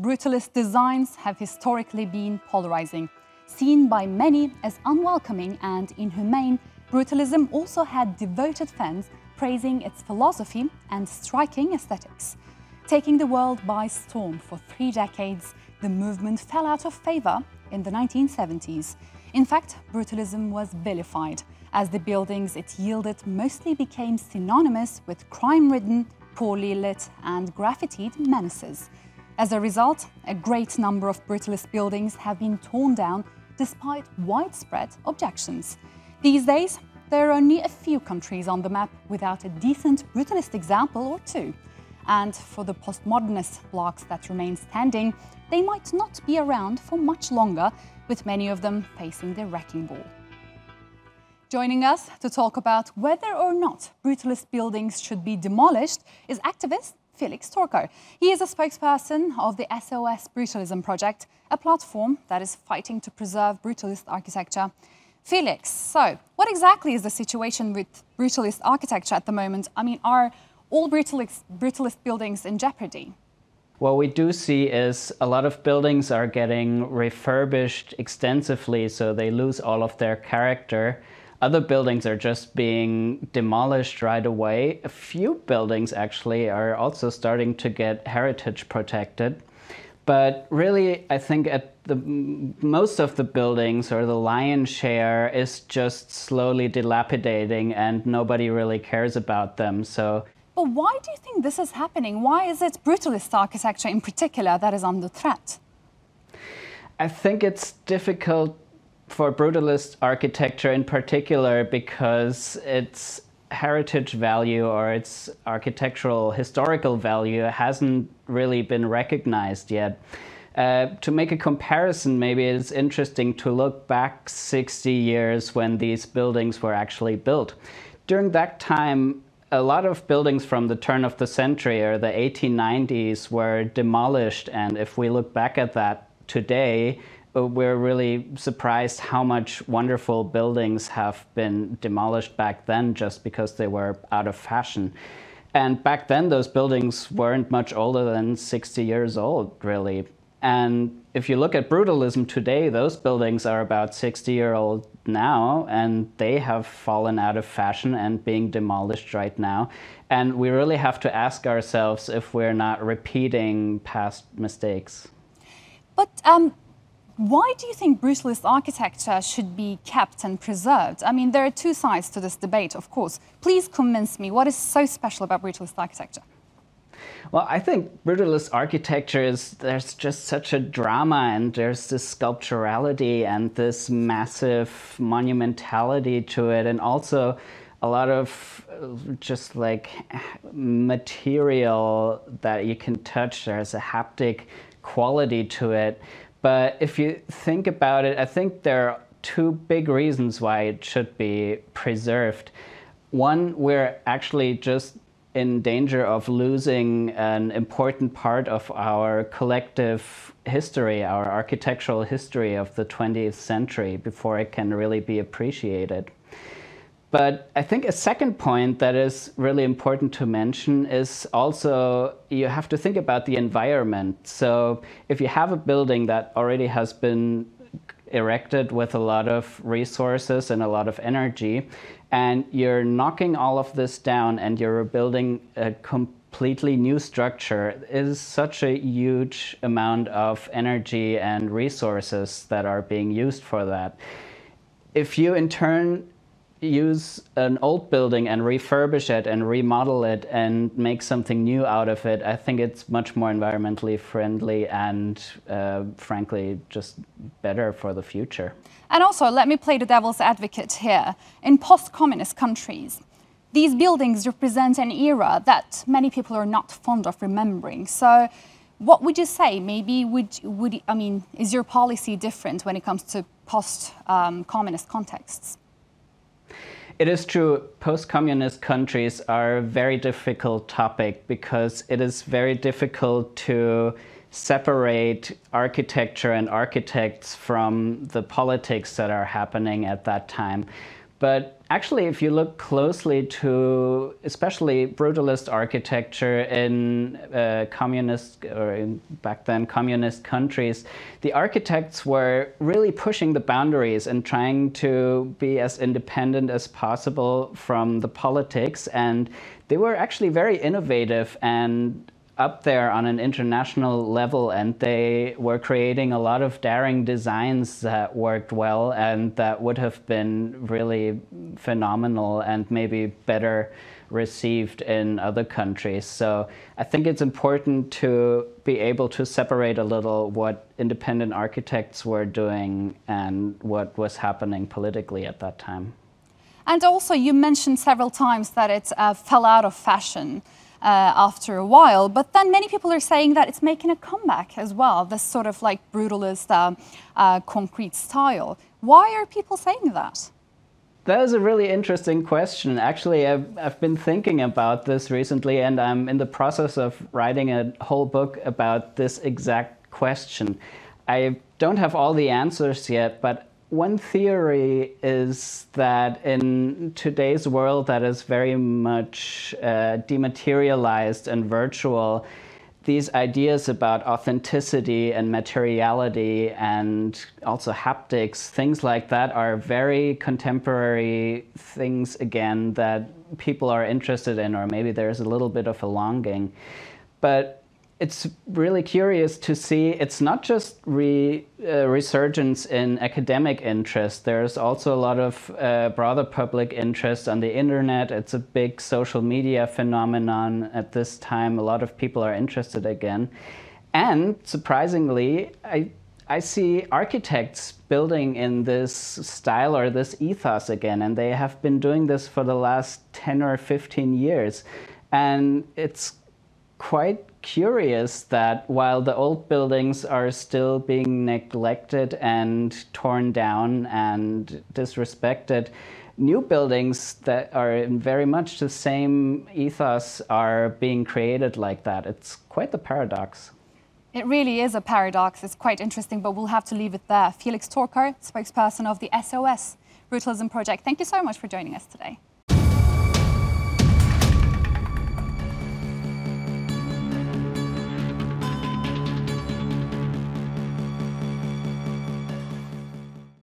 brutalist designs have historically been polarizing. Seen by many as unwelcoming and inhumane, brutalism also had devoted fans praising its philosophy and striking aesthetics. Taking the world by storm for 3 decades, the movement fell out of favor in the 1970s. In fact, brutalism was vilified, as the buildings it yielded mostly became synonymous with crime-ridden, poorly lit and graffitied menaces. As a result, a great number of brutalist buildings have been torn down despite widespread objections. These days, there are only a few countries on the map without a decent brutalist example or two. And for the postmodernist blocks that remain standing, they might not be around for much longer, with many of them facing the wrecking ball. Joining us to talk about whether or not brutalist buildings should be demolished is activist Felix Torkar. He is a spokesperson of the SOS Brutalism project, a platform that is fighting to preserve brutalist architecture. Felix, so what exactly is the situation with brutalist architecture at the moment? I mean, are all brutalist buildings in jeopardy? What we do see is a lot of buildings are getting refurbished extensively, so they lose all of their character. Other buildings are just being demolished right away. A few buildings actually are also starting to get heritage protected. But really, I think most of the buildings, or the lion's share, is just slowly dilapidating and nobody really cares about them. But why do you think this is happening? Why is it brutalist architecture in particular that is under threat? I think it's difficult for brutalist architecture in particular because its heritage value or its architectural historical value hasn't really been recognized yet. To make a comparison, maybe it's interesting to look back 60 years when these buildings were actually built. During that time, a lot of buildings from the turn of the century or the 1890s were demolished, and if we look back at that today, we're really surprised how much wonderful buildings have been demolished back then just because they were out of fashion. And back then, those buildings weren't much older than 60 years old, really. And if you look at brutalism today, those buildings are about 60-year-old now, and they have fallen out of fashion and being demolished right now. And we really have to ask ourselves if we're not repeating past mistakes. But why do you think brutalist architecture should be kept and preserved? I mean, there are two sides to this debate, of course. Please convince me, what is so special about brutalist architecture? Well, I think brutalist architecture there's just such a drama, and there's this sculpturality and this massive monumentality to it, and also a lot of just like material that you can touch. There's a haptic quality to it. But if you think about it, I think there are two big reasons why it should be preserved. One, we're actually just in danger of losing an important part of our collective history, our architectural history of the 20th century, before it can really be appreciated. But I think a second point that is really important to mention is also you have to think about the environment. So if you have a building that already has been erected with a lot of resources and a lot of energy, and you're knocking all of this down and you're building a completely new structure, it is such a huge amount of energy and resources that are being used for that. If you in turn use an old building and refurbish it and remodel it and make something new out of it, I think it's much more environmentally friendly and frankly just better for the future. And also, let me play the devil's advocate here. In post-communist countries, these buildings represent an era that many people are not fond of remembering. So what would you say? Maybe is your policy different when it comes to post-communist contexts? It is true, post-communist countries are a very difficult topic because it is very difficult to separate architecture and architects from the politics that are happening at that time. But actually, if you look closely to especially brutalist architecture in communist, or back then communist countries, the architects were really pushing the boundaries and trying to be as independent as possible from the politics. And they were actually very innovative and up there on an international level, and they were creating a lot of daring designs that worked well and that would have been really phenomenal and maybe better received in other countries. So I think it's important to be able to separate a little what independent architects were doing and what was happening politically at that time. And also, you mentioned several times that it fell out of fashion after a while, but then many people are saying that it's making a comeback as well, this sort of like brutalist concrete style. Why are people saying that? That is a really interesting question. Actually, I've been thinking about this recently, and I'm in the process of writing a whole book about this exact question. I don't have all the answers yet, but one theory is that in today's world that is very much dematerialized and virtual, these ideas about authenticity and materiality and also haptics, things like that, are very contemporary things again that people are interested in, or maybe there's a little bit of a longing. But it's really curious to see it's not just resurgence in academic interest. There's also a lot of broader public interest on the internet. It's a big social media phenomenon at this time. A lot of people are interested again. And surprisingly, I see architects building in this style or this ethos again, and they have been doing this for the last 10 or 15 years. And it's quite curious that while the old buildings are still being neglected and torn down and disrespected, new buildings that are in very much the same ethos are being created like that. It's quite the paradox. It really is a paradox. It's quite interesting, but we'll have to leave it there. Felix Torkar, spokesperson of the SOS Brutalism project. Thank you so much for joining us today.